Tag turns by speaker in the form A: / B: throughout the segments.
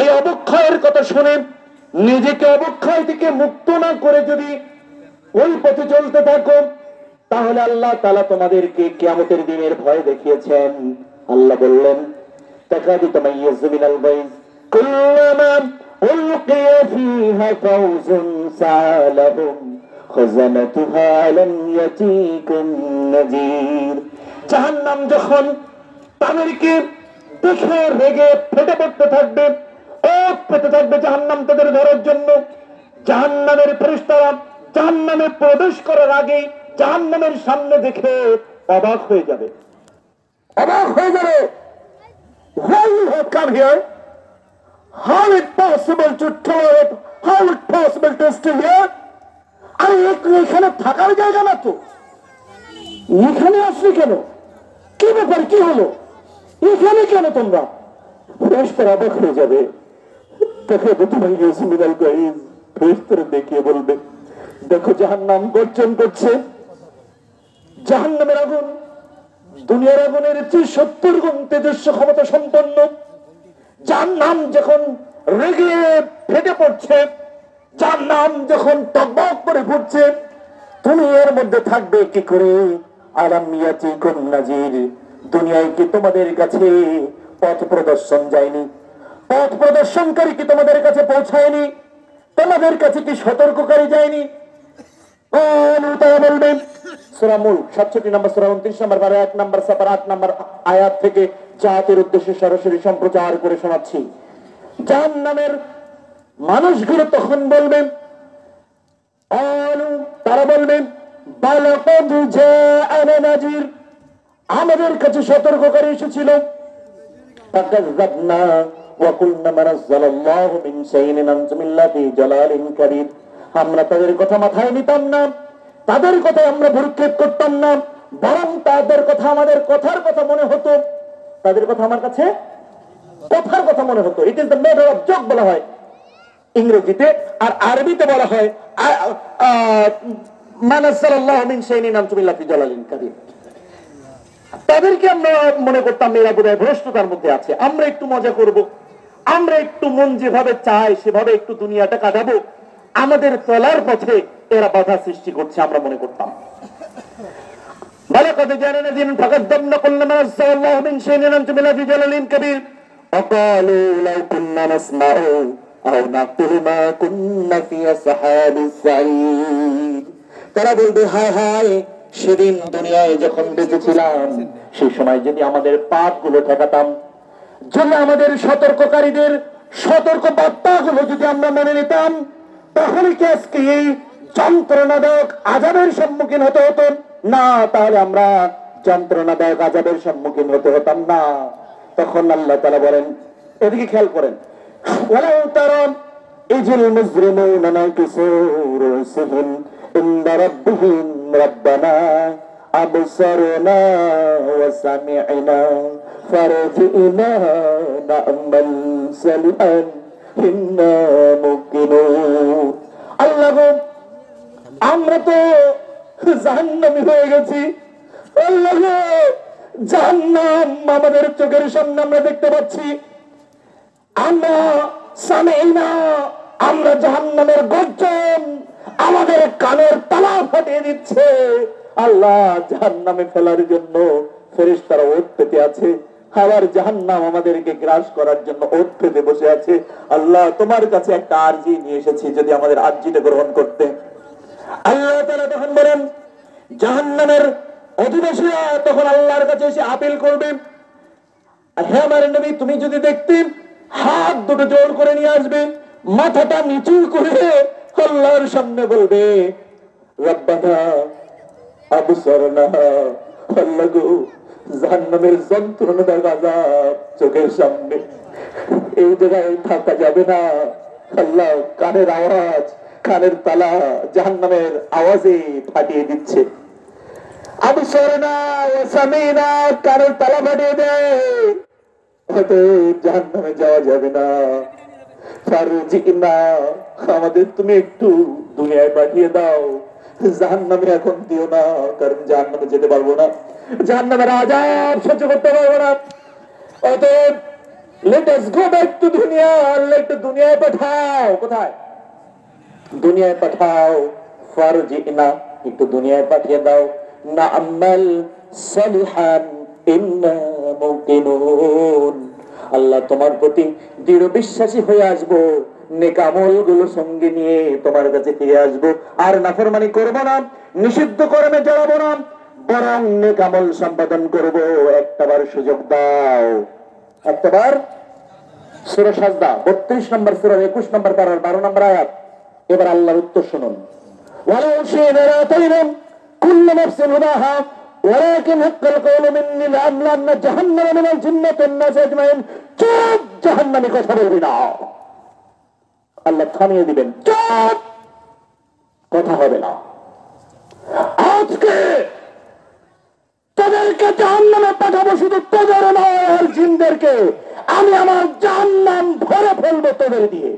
A: এই অবক্ষয়ের কথা শুনে নিজেকে অবক্ষয় থেকে মুক্ত না করে যদি ওই পথে চলতে থাকো, তাহলে আল্লাহ তাআলা তোমাদেরকে কিয়ামতের দিনের ভয় দেখিয়েছেন। আল্লাহ বললেন, তাকাদু তামাইয়াজু মিনাল গায়জ কুল্লামা উলকিয়া ফিহা ফাওজুন সালাহুম খাযানাতুহা আলাম ইয়াতিকুম নাযীর। জাহান্নাম যখন তাদেরকে দেখে রেগে ফেটে পড়তে থাকবে, ওঠ পেতে থাকবে জাহান্নাম তাদের ধরার জন্য, জাহান্নামের ফেরেশতারা জাহান্নামে প্রবেশ করার আগে জাহান্নামের সামনে দেখে অবাক হয়ে যাবে, অবাক হয়ে যাবে। Why you have come here? How it possible to tolerate? How it possible to stay here? আর এখানে থাকার জায়গা না তো, এখানে আসলে কেন? কি ব্যাপার, কি হলো, এখানে কেন তোমরা? ফেরেশতারা অবাক হয়ে যাবে। ফেরেশতারা দেখিয়ে বলবে, দেখো জাহান্নাম গর্জন করছে। জাহান্নামের আগুন দুনিয়ার আগুনের চেয়ে 70 গুণ তেজস্ব ক্ষমতা সম্পন্ন। জাহান্নাম যখন রেগে ফেটে পড়ছে, জাহান্নাম যখন টকবক করে ফুটছে, তুমি এর মধ্যে থাকবে কি করে? আলাম ইয়াতিকুম নাযীর, দুনিয়ায় কি তোমাদের কাছে পথ প্রদর্শন যায়নি? পথ প্রদর্শনকারী কি তোমাদের কাছে পৌঁছায়নি? তোমাদের কাছে কি সতর্ককারী যায়নি? তারা বলবেন, সূরা মুলক 67 নম্বর সূরা 29 নম্বর 1 নম্বর সাপার 8 নম্বর আয়াত থেকে জাতির উদ্দেশ্যে সরাসরি সম্প্রচার করে শোনাচ্ছি। জাহান্নামের মানুষগুলো তখন বলবেন, তারা বলবেন, বালাকাদ জাআনা নাযীর, আমাদের কাছে সতর্ককারী এসেছিল। ফাকাযাবনা ওয়া কুলনা মা নাযালাল্লাহু মিন শাইইন আনতুম ইল্লা ফি জালালিন কাবীর, আমরা তাদের কথা মাথায় নিতাম না, তাদের কথা আমরা ভ্রুক্ষেপ করতাম না, বরং তাদের কথা আমাদের কথার কথা মনে হতো, তাদের কথা আমার কাছে কথার কথা মনে হতো। It is the matter of joke বলা হয় ইংরেজিতে, আর আরবিতে বলা হয় মা নাযালাল্লাহু মিন শাইইন আনতুম ইল্লা ফি জালালিন কাবীর। তাদেরকে আমরা মনে করতাম এরা বোধহয় ভ্রষ্টতার মধ্যে আছে, আমরা একটু মজা করব, আমরা একটু মন যেভাবে চায় সেভাবে একটু দুনিয়াটা কাটাবো, আমাদের চলার পথে এরা বাধা সৃষ্টি করছে, আমরা মনে করতাম। বালাকাদ জাআনা নাযীরান ফাকাযাবনা কুল্লা মা নাযালাল্লাহু মিন শাইইন আনতুম ইল্লা ফি জালালিন কাবীর ওয়াকালু লাউ কুন্না নাসমাউ আও নাকিলু মা কুন্না ফি আসহাবিস সাঈদ। তারা বলবে, হায় হায়, সেদিন দুনিয়ায় যখন বেঁচে ছিলাম সেই সময় যদি আমাদের পাপগুলো ঠেকাতাম, যদি আমাদের সতর্ককারীদের সতর্ক বার্তাগুলো যদি আমরা মেনে নিতাম, তাহলে কি আজকে এই যন্ত্রণাদায়ক আযাবের সম্মুখীন হতে হতো না? তাহলে আমরা যন্ত্রণাদায়ক আযাবের সম্মুখীন হতে হতাম না। তখন আল্লাহ তাআলা বলেন, এদিকে খেয়াল করেন, ওয়ালাউ তারা ইজিল মুজরিমুনা নাকিসু রুসুহুম ইনদা রাব্বিহিম রাব্বানা আবসারনা ওয়া সামি'না ফারজি'না না'মাল সালিহান ইন্না মুকিনুন। আল্লাহ গো, আমরা তো জাহান্নামী হয়ে গেছি। আল্লাহ গো, জাহান্নাম আমাদের চোখের সামনে আমরা দেখতে পাচ্ছি। আমরা সামি'না, আমরা জাহান্নামের গর্জন আমাদের কানের তালা ফাটিয়ে দিচ্ছে। আল্লাহ, জাহান্নামে ফেলার জন্য ফেরেশতারা ওঠ পেতে আছে, আবার জাহান্নাম আমাদেরকে গ্রাস করার জন্য ওঠ পেতে বসে আছে। আল্লাহ, তোমার কাছে একটা আরজি নিয়ে এসেছি, যদি আমাদের আরজিটা গ্রহণ করতে। আল্লাহ তাআলা তখন বলেন, জাহান্নামের অধিবাসীরা তখন আল্লাহর কাছে এসে আপিল করবে, হে আমার নবী, তুমি যদি দেখতে, হাত দুটো জোর করে নিয়ে আসবে, মাথাটা নিচু করে আল্লাহর সামনে বলবে, রব্বানা আবসারনা, আল্লাহ গো, জাহান্নামের যন্ত্রণাদায়ক আযাব চোখের সামনে, এই জায়গায় থাকা যাবে না। আল্লাহ, কানের আওয়াজ, কানের তালা জাহান্নামের আওয়াজে ফাটিয়ে দিচ্ছে। আবসারনা ওয়া সামি'না, কানের তালা ফাটিয়ে দেয়, হয়তো জাহান্নামে যাওয়া যাবে না। ফারজি'না, আমাদের তুমি একটু দুনিয়ায় পাঠিয়ে দাও, জাহান্নামে এখন দিও না, কারণ জাহান্নামে যেতে পারবো না, জাহান্নামের আযাব সহ্য করতে পারবো না। অতএব let us go back to দুনিয়া, লেট দুনিয়ায় পাঠাও। কোথায়? দুনিয়ায় পাঠাও। ফারজিনা, একটু দুনিয়ায় পাঠিয়ে দাও। না আমাল সালিহান ইন্না মুকিনুন, আল্লাহ তোমার প্রতি দৃঢ় বিশ্বাসী হয়ে আসবো, নেক আমলগুলো সঙ্গে নিয়ে তোমার কাছে ফিরে আসবো। আর নাফরমানি করব না, নিষিদ্ধ কর্মে জড়াবো না, বরং নেক আমল সম্পাদন করব। একটাবার সুযোগ দাও, একটাবার। সূরা সাজদা 32 নম্বর সূরা 21 নম্বর পারার 12 নম্বর আয়াত। এবার আল্লাহর উত্তর শুনুন। ওয়ালাউ শি'না লা'তাইনা কুল্লু নাফসিন হুদাহা ওয়ালাকিন হাক্কাল কওলু মিন্নি লা'আমলা'ন্না জাহান্নামা মিনাল জিন্নাতি ওয়ান নাসি আজমাইন। চুপ, জাহান্নামী কথা বলবি না। আল্লাহ থামিয়ে দিবেন, চুপ, কথা হবে না। আজকে তোদেরকে জাহান্নামে পাঠাবো, শুধু তোদের নয়, আর জিনদেরকে আমি আমার জাহান্নাম ভরে ফেলবো তোদের দিয়ে।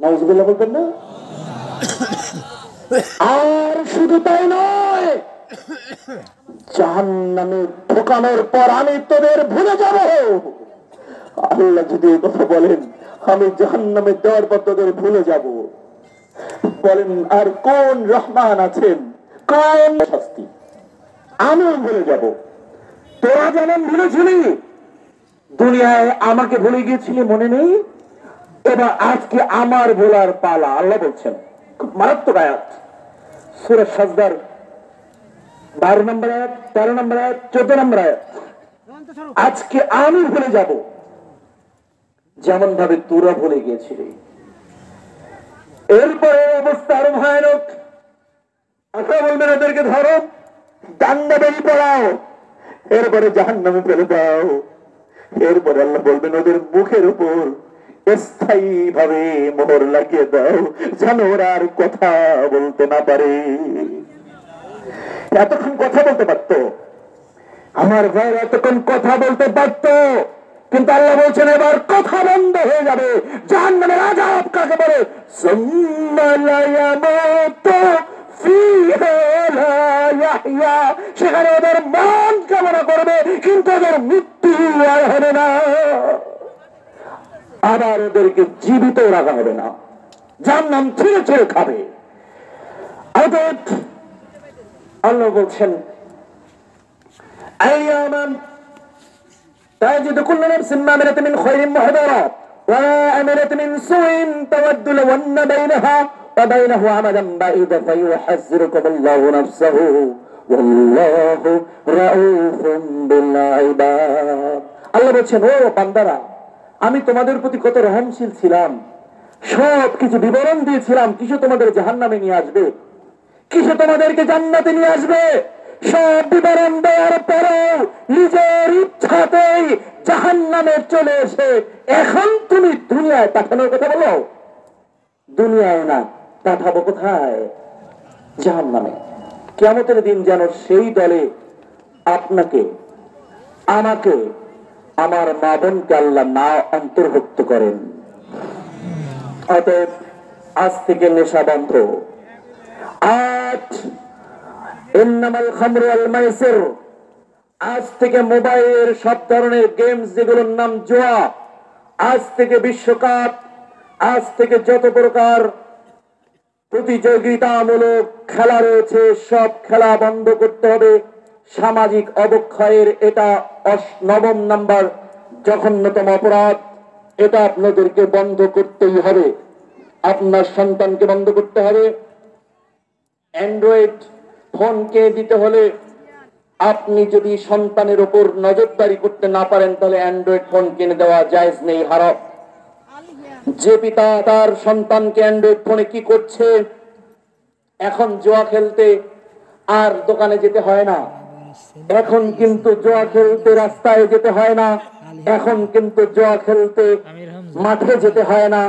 A: নাউজুবিল্লাহ বলবেন না? আর শুধু তাই নয়, জাহান্নামে ঢোকানোর পর আমি তোদের ভুলে যাব। আল্লাহ যদি এই কথা বলেন, আমি জাহান্নামে দেওয়ার পর তোদের ভুলে যাব, বলেন আর কোন রহমান আছেন, কোন শাস্তি? আমিও ভুলে যাব। তোরা যেমন ভুলেছিলি, দুনিয়ায় আমাকে ভুলে গিয়েছিলি, মনে নেই? এবার আজকে আমার ভোলার পালা। আল্লাহ বলছেন, খুব মারাত্মক আয়াত, সূরা সাজদার 12 নম্বর আয়াত, 13 নম্বর আয়াত, 14 নম্বর আয়াত। আজকে আমি ভুলে যাব যেমন ভাবে তোরা ভুলে গিয়েছিলি। এরপরে অবস্থা আরো ভয়ানক। আল্লাহ বলবেন, ওদেরকে ধরো, ডান্ডা বেরি পড়াও, এরপরে জাহান্নামে ফেলে দাও। এরপরে আল্লাহ বলবেন, ওদের মুখের উপর স্থায়ী ভাবে মোহর লাগিয়ে দাও, যেন ওরা আর কথা বলতে না পারে। এতক্ষণ কথা বলতে পারতো আমার ভাই, এতক্ষণ কথা বলতে পারতো, কিন্তু আল্লাহ বলছেন এবার কথা বন্ধ হয়ে যাবে। জাহান্নামের আযাব কাকে বলে? সুম্মা লা ইয়ামুতু ফীহা লা ইয়াহইয়া, সেখানে ওদের মন কামনা করবে কিন্তু ওদের মৃত্যু আর হবে না, আবার ওদেরকে জীবিত রাখা হবে না, জাহান্নাম ছিঁড়ে ছিঁড়ে খাবে। অতএব আল্লাহ বলছেন, আইয়ামান তাজিদ কুল্লু নাফসিন মা আমিলাত মিন খায়রিন মুহদারা ওয়া আমিলাত মিন সুইন তাওয়াদ্দু লাও আন্না বাইনাহা ওয়া বাইনাহু আমাদান বাঈদা ফায়ুহাযযিরুকুমুল্লাহু নাফসাহু ওয়াল্লাহু রাউফুম বিল ইবাদ। আল্লাহ বলছেন, ও বান্দারা, আমি তোমাদের প্রতি কত রহমশীল ছিলাম, সব কিছু বিবরণ দিয়েছিলাম, কিছু তোমাদের জাহান্নামে নিয়ে আসবে, কিছু তোমাদেরকে জান্নাতে নিয়ে আসবে। সব বিবরণ দেওয়ার পরেও নিজের ইচ্ছাতেই জাহান্নামে চলে এসে এখন তুমি দুনিয়ায় পাঠানোর কথা বলো। দুনিয়ায় না, পাঠাবো কোথায়? জাহান্নামে। কিয়ামতের দিন যেন সেই দলে আপনাকে, আমাকে, আমার মা বোনকে আল্লাহ না অন্তর্ভুক্ত করেন। অতএব আজ থেকে নেশা বন্ধ। আজ ইন্নামাল খামরু ওয়াল মাইসির, আজ থেকে মোবাইলের সব ধরনের গেমস যেগুলোর নাম জুয়া, আজ থেকে বিশ্বকাপ, আজ থেকে যত প্রকার প্রতিযোগিতামূলক খেলা রয়েছে সব খেলা বন্ধ করতে হবে। সামাজিক অবক্ষয়ের এটা 9 নাম্বার জঘন্যতম অপরাধ। এটা আপনাদেরকে বন্ধ করতেই হবে। আপনার সন্তানকে বন্ধ করতে হবে। অ্যান্ড্রয়েড ফোনকে দিতে হলে, আপনি যদি সন্তানের উপর নজরদারি করতে না পারেন তাহলে অ্যান্ড্রয়েড ফোন কিনে দেওয়া জায়েজ নেই, হারাম। যে পিতা তার সন্তানকে অ্যান্ড্রয়েড ফোনে কি করছে, এখন জুয়া খেলতে আর দোকানে যেতে হয় না, এখন কিন্তু জুয়া খেলতে রাস্তায় যেতে হয় না, এখন কিন্তু জুয়া খেলতে মাঠে যেতে হয় না,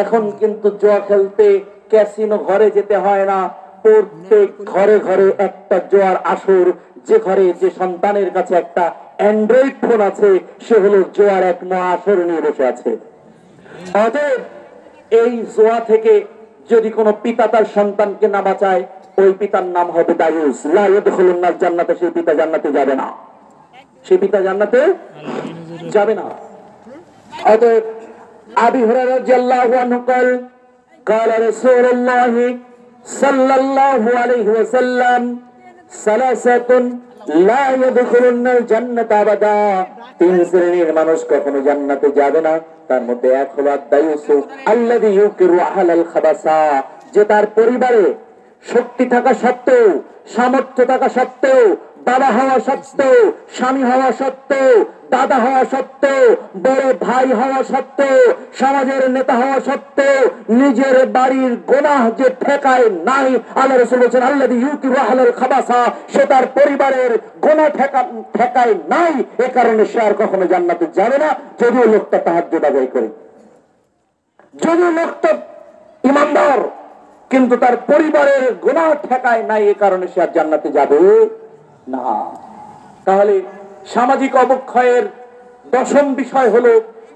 A: এখন কিন্তু জুয়া খেলতে ক্যাসিনো ঘরে যেতে হয় না। প্রত্যেক ঘরে ঘরে একটা জুয়ার আসর, যে ঘরে যে সন্তানের কাছে একটা অ্যান্ড্রয়েড ফোন আছে সে হলো জুয়ার এক মহা আসর নিয়ে বসে আছে। অতএব এই জুয়া থেকে যদি কোনো পিতা তার সন্তানকে না বাঁচায়, ওই পিতার নাম হবে দায়ুস। লা ইয়াদখুলুন জান্নাতে, সেই পিতা জান্নাতে যাবে না, সেই পিতা জান্নাতে যাবে না। অতএব আবু হুরায়রা রাদিয়াল্লাহু আনহু قال قال رسول الله صلى الله عليه وسلم ثلاثة لا يدخلون الجنة أبدا তিন শ্রেণীর মানুষ কখনো জান্নাতে যাবে না তার মধ্যে এক হলো আদ-দায়ুসু আল্লাযী ইউকিরু আহলাল খাবাসা যে তার পরিবারে শক্তি থাকা সত্ত্বেও সামর্থ্য থাকা সত্ত্বেও বাবা হওয়া সত্ত্বেও স্বামী হওয়া সত্ত্বেও দাদা হওয়া সত্ত্বেও বড় ভাই হওয়া সত্ত্বেও সমাজের নেতা হওয়া সত্ত্বেও নিজের বাড়ির গুনাহ যে ঠেকায় নাই আল্লাহ রাসূল বলেন আল্লাযী ইউকিরু আহলাল খাবাসা সে তার পরিবারের গুনাহ ঠেকায় নাই এ কারণে সে আর কখনো জান্নাতে যাবে না যদিও লোকটা তাহাজ্জুদ আদায় করে যদিও লোকটা ঈমানদার কিন্তু তার পরিবারের গুনাহ ঠেকায় নাই এ কারণে সে আর জান্নাতে যাবে না। তাহলে সামাজিক অবক্ষয়ের দশম বিষয় হলো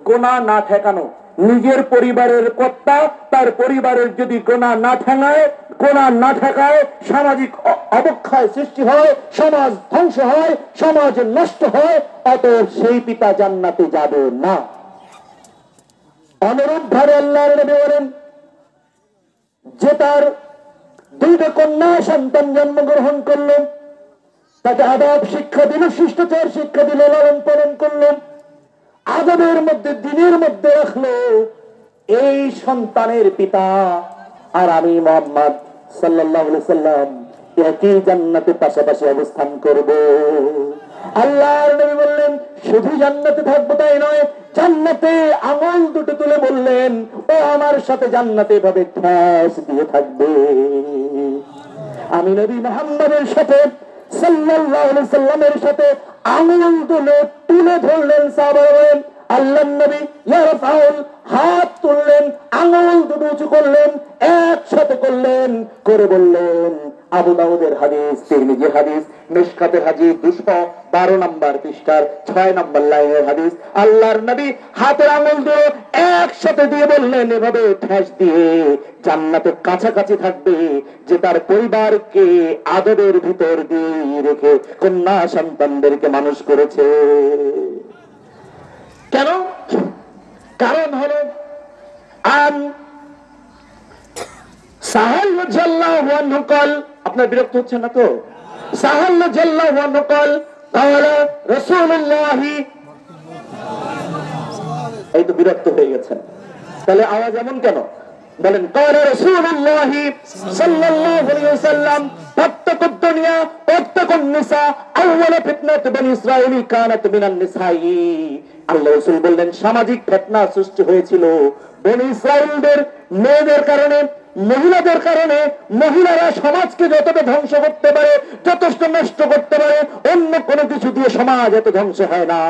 A: গুনাহ না ঠেকানো। নিজের পরিবারের কর্তা তার পরিবারের যদি গুনাহ না ঠেকায় সামাজিক অবক্ষয় সৃষ্টি হয়, সমাজ ধ্বংস হয়, সমাজ নষ্ট হয়, অতএব সেই পিতা জান্নাতে যাবে না। অনুরূপ ভাবে আল্লাহর নবী বলেন যে তার দুইটা কন্যা সন্তান জন্মগ্রহণ করলেন তাকে আদব শিক্ষা দিল, শিষ্টাচার শিক্ষা দিল, লালন পালন করলেন, আদবের মধ্যে দিনের মধ্যে রাখলো, এই সন্তানের পিতা আর আমি মুহাম্মদ সাল্লাল্লাহু আলাইহি সাল্লাম একই জান্নাতে পাশাপাশি অবস্থান করব। আল্লাহর নবী বললেন শুধু জান্নাতে থাকবো তাই নয়, জান্নাতে আমল দুটো তুলে বললেন ও আমার সাথে জান্নাতে এভাবে ঠেস দিয়ে থাকবে। আমি নবী মুহাম্মদের সাথে সাল্লাল্লাহু আলাইহি সাল্লামের সাথে আঙুল তুলে ধরলেন। সাহাবারা আল্লাহর নবী ইয়ারফাউল হাত তুললেন, আঙুল দুটো উঁচু করলেন, একসাথে করলেন, করে বললেন আবু দাউদের হাদিস, তিরমিজির হাদিস, মিশকাতের হাদিস 212 নম্বর পৃষ্ঠার 6 নম্বর লাইনের হাদিস। আল্লাহর নবী হাতের আঙুল দিয়ে একসাথে দিয়ে বললেন এভাবে ঠেস দিয়ে জান্নাতে কাছাকাছি থাকবে যে তার পরিবারকে আদরের ভিতর দিয়ে রেখে কন্যা সন্তানদেরকে মানুষ করেছে। কেন? কারণ হলো সাহাল রাদিয়াল্লাহু আনহু قال আপনার বিরক্ত হচ্ছে না তো? সাহাল রাদিয়াল্লাহু আনহু قال قال রাসূলুল্লাহ এই তো বিরক্ত হয়ে গেছেন, তাহলে আওয়াজ এমন কেন? বলেন قال রাসূলুল্লাহ সাল্লাল্লাহু আলাইহি ওয়াসাল্লাম ফাত্তাকুদ দুনিয়া ওয়াত্তাকুন নিসা আউয়ালা ফিতনাত বনি ইসরাঈল কানাত মিনান নিসাই। আল্লাহ রাসূল বললেন সামাজিক ফিতনা সৃষ্টি হয়েছিল বনি ইসরাঈলদের মেয়েদের কারণে, মহিলাদের কারণে। মহিলারা সমাজকে যতটা ধ্বংস করতে পারে, যথেষ্ট নষ্ট করতে পারে, অন্য কোনো কিছু দিয়ে সমাজ এত ধ্বংস হয় না।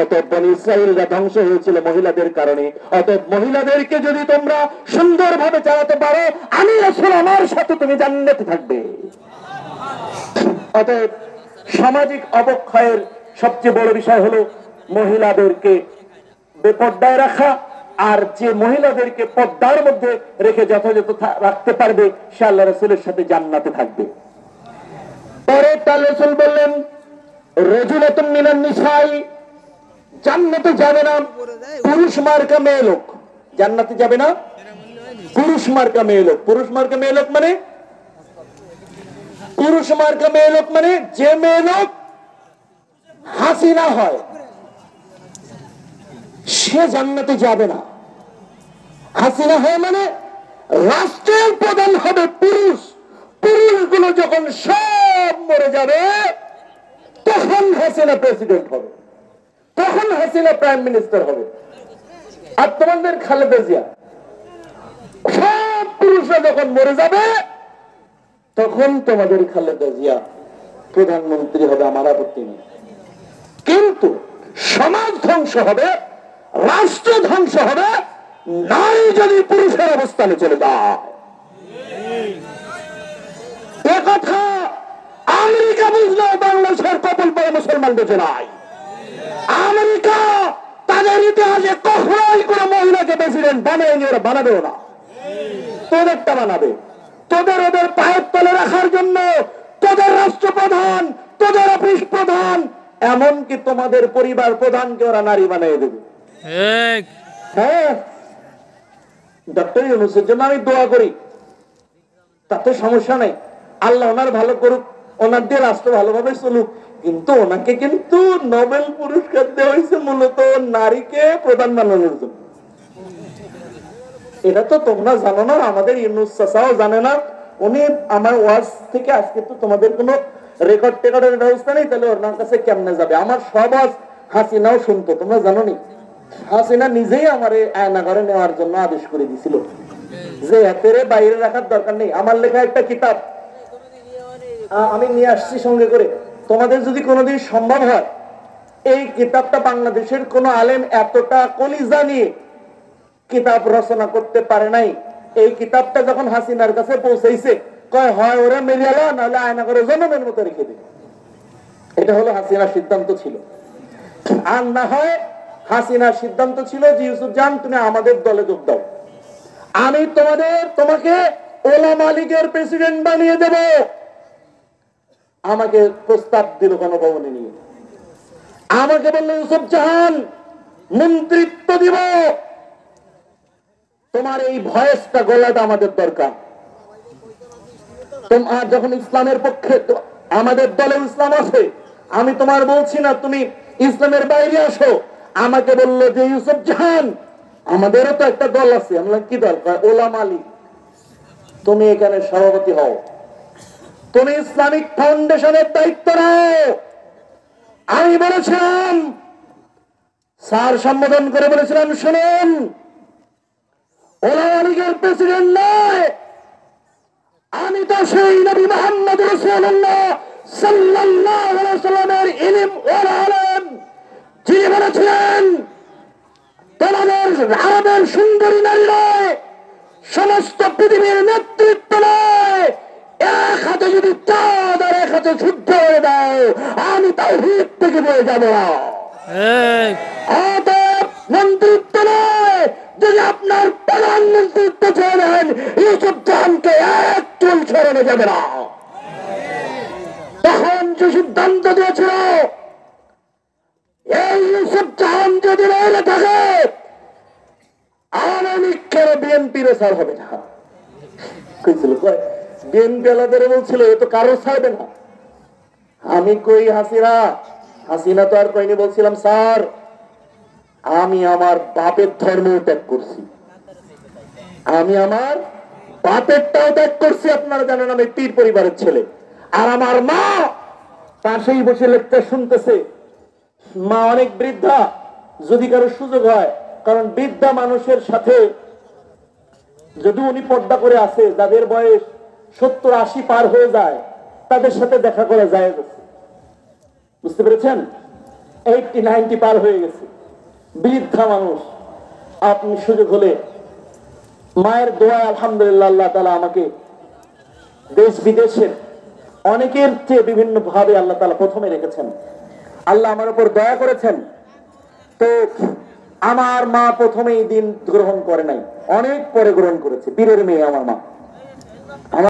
A: অতএব বনি ইসরাঈলরা ধ্বংস হয়েছিল মহিলাদের কারণে। অতএব মহিলাদেরকে যদি তোমরা সুন্দরভাবে চালাতে পারো, আমি রাসূল আমার সাথে তুমি জান্নাতে থাকবে। অতএব সামাজিক অবক্ষয়ের সবচেয়ে বড় বিষয় হলো মহিলাদেরকে বেপর্দায় রাখা, আর যে মহিলাদেরকে পর্দার মধ্যে রেখে যথাযথ রাখতে পারবে সে আল্লাহ রাসূলের সাথে জান্নাতে থাকবে। পরে তার রাসূল বললেন রাজুলাতুন মিনান নিসাই জান্নাতে যাবে না পুরুষ মার্কা মেয়ে লোক, জান্নাতে যাবে না পুরুষ মার্কা মেয়ে লোক। পুরুষ মার্কা মেয়ে লোক মানে যে মেয়ে লোক হাসিনা হয় সে জান্নাতে যাবে না। হাসিনা হয় মানে রাষ্ট্রের প্রধান হবে পুরুষ, পুরুষগুলো যখন সব মরে যাবে তখন হাসিনা প্রেসিডেন্ট হবে, তখন হাসিনা প্রাইম মিনিস্টার হবে। আর তোমাদের খালেদা জিয়া সব পুরুষরা যখন মরে যাবে তখন তোমাদের খালেদা জিয়া প্রধানমন্ত্রী হবে, আমার আপত্তি নেই। কিন্তু সমাজ ধ্বংস হবে, রাষ্ট্র ধ্বংস হবে নারী যদি পুরুষের অবস্থানে চলে যায়। এ কথা আমেরিকা বুঝলেও বাংলাদেশের কপাল পরে মুসলমান বুঝে নাই। আমেরিকা তাদের ইতিহাসে কখনোই কোনো মহিলাকে প্রেসিডেন্ট বানায়নি, ওরা বানাবেও না। তোদেরটা বানাবে, তোদের ওদের পায়ের তলে রাখার জন্য তোদের রাষ্ট্রপ্রধান, তোদের অফিস প্রধান, এমনকি তোমাদের পরিবার প্রধানকে ওরা নারী বানিয়ে দেবে। হ্যাঁ, ডক্টর ইউনূসের জন্য আমি দোয়া করি, তাতে সমস্যা নাই। আল্লাহ ওনার ভালো করুক, ওনার দিয়ে রাষ্ট্র ভালোভাবে চলুক। কিন্তু ওনাকে কিন্তু নোবেল পুরস্কার দেওয়া হয়েছে মূলত নারীকে প্রধান বানানোর জন্য। এটা তো তোমরা জানো না, আমাদের ইউনূস চাচাও জানে না। উনি আমার ওয়াজ থেকে আজকে তো তোমাদের কোনো রেকর্ড টেকর্ডের ব্যবস্থা নেই, তাহলে ওনার কাছে কেমনে যাবে? আমার সব ওয়াজ হাসিনাও শুনতো, তোমরা জানো নি? হাসিনা নিজেই আমার আয়নাঘরে নেওয়ার জন্য আদেশ করে দিছিল যে এতের বাইরে রাখার দরকার নেই। আমার লেখা একটা কিতাব আমি নিয়ে আসছি সঙ্গে করে। তোমাদের যদি কোনোদিন সম্ভব হয়, এই কিতাবটা বাংলাদেশের কোন আলেম এতটা কলিজা নিয়ে কিতাব রচনা করতে পারে নাই। এই কিতাবটা যখন হাসিনার কাছে পৌঁছাইছে, কয় হয় ওরা মেরিয়ালা, নাহলে আয়নাঘরে জনমের মতো রেখে দেবে। এটা হলো হাসিনার সিদ্ধান্ত ছিল। আর না হয় হাসিনার সিদ্ধান্ত ছিল যে ইউসুফ জান তুমি আমাদের দলে যোগ দাও, আমি তোমাকে ওলামা লীগের প্রেসিডেন্ট বানিয়ে দেব। আমাকে প্রস্তাব দিল গণভবনে নিয়ে, আমাকে বললো ইউসুফ জাহান মন্ত্রিত্ব দিব, তোমার এই ভয়েসটা গলাটা আমাদের দরকার। তোমার যখন ইসলামের পক্ষে, আমাদের দলে ইসলাম আছে, আমি তোমার বলছি না তুমি ইসলামের বাইরে আসো। আমাকে বললো যে ইউসুফ জাহান আমাদেরও তো একটা দল আছে। আমরা কি দল? ওলামা লীগ। তুমি এখানে সভাপতি হও, তুমি ইসলামিক ফাউন্ডেশনের দায়িত্ব নাও। আমি বলেছিলাম, স্যার সম্বোধন করে বলেছিলাম, শুনুন, ওলামা লীগের প্রেসিডেন্ট নয়, আমি তো সেই নবী মুহাম্মদ রাসূলুল্লাহ সাল্লাল্লাহু আলাইহি ওয়াসাল্লামের ইলম ওয়াল আলেম, যিনি বলেছিলেন তোমাদের আরবের সুন্দরী নারী নয়, সমস্ত পৃথিবীর নেতৃত্ব নয়, এক হাতে যদি চাঁদ আর এক হাতে শুদ্ধ হয়ে দাও, আমি তাওহীদ থেকে বয়ে যাব না। মন্ত্রিত্ব নয়, যদি আপনার প্রধানমন্ত্রিত্ব চেয়েছেন, ইউসুফ জাহানকে এক চুল সরানো যাবে না। তখন যে সিদ্ধান্ত দিয়েছিল, এই ইউসুফ জাহান যদি রয়ে থাকে, আওয়ামী লীগ কেন বিএনপির ছাড় হবে না? বিএনপি আলাদের বলছিল এ তো কারো ছাড়বে না। আমি কই হাসিনা তো আর কইনি, বলছিলাম স্যার আমি আমার বাপের ধর্ম ত্যাগ করছি, আমি আমার বাপেরটাও ত্যাগ করছি। আপনারা জানেন আমি পীর পরিবারের ছেলে, আর আমার মা পাশেই বসে লেকচার শুনতেছে। মা অনেক বৃদ্ধা, যদি কারো সুযোগ হয়, কারণ বৃদ্ধা মানুষের সাথে যদি উনি পর্দা করে আসে, যাদের বয়স 70-80 পার হয়ে যায়, তাদের সাথে দেখা করা যায়, বুঝতে পেরেছেন? 80-90 পার হয়ে গেছে, বৃদ্ধা মানুষ। আপনি সুযোগ হলে মায়ের দোয়া, আলহামদুলিল্লাহ, আল্লাহ তাআলা আমাকে দেশ বিদেশের অনেকের চেয়ে বিভিন্ন ভাবে আল্লাহ তাআলা প্রথমে রেখেছেন। আল্লাহ আমার উপর দয়া করেছেন। তো আমার মা প্রথমেই দিন গ্রহণ করে নাই, অনেক পরে গ্রহণ করেছে। পীরের মেয়ে আমার মা।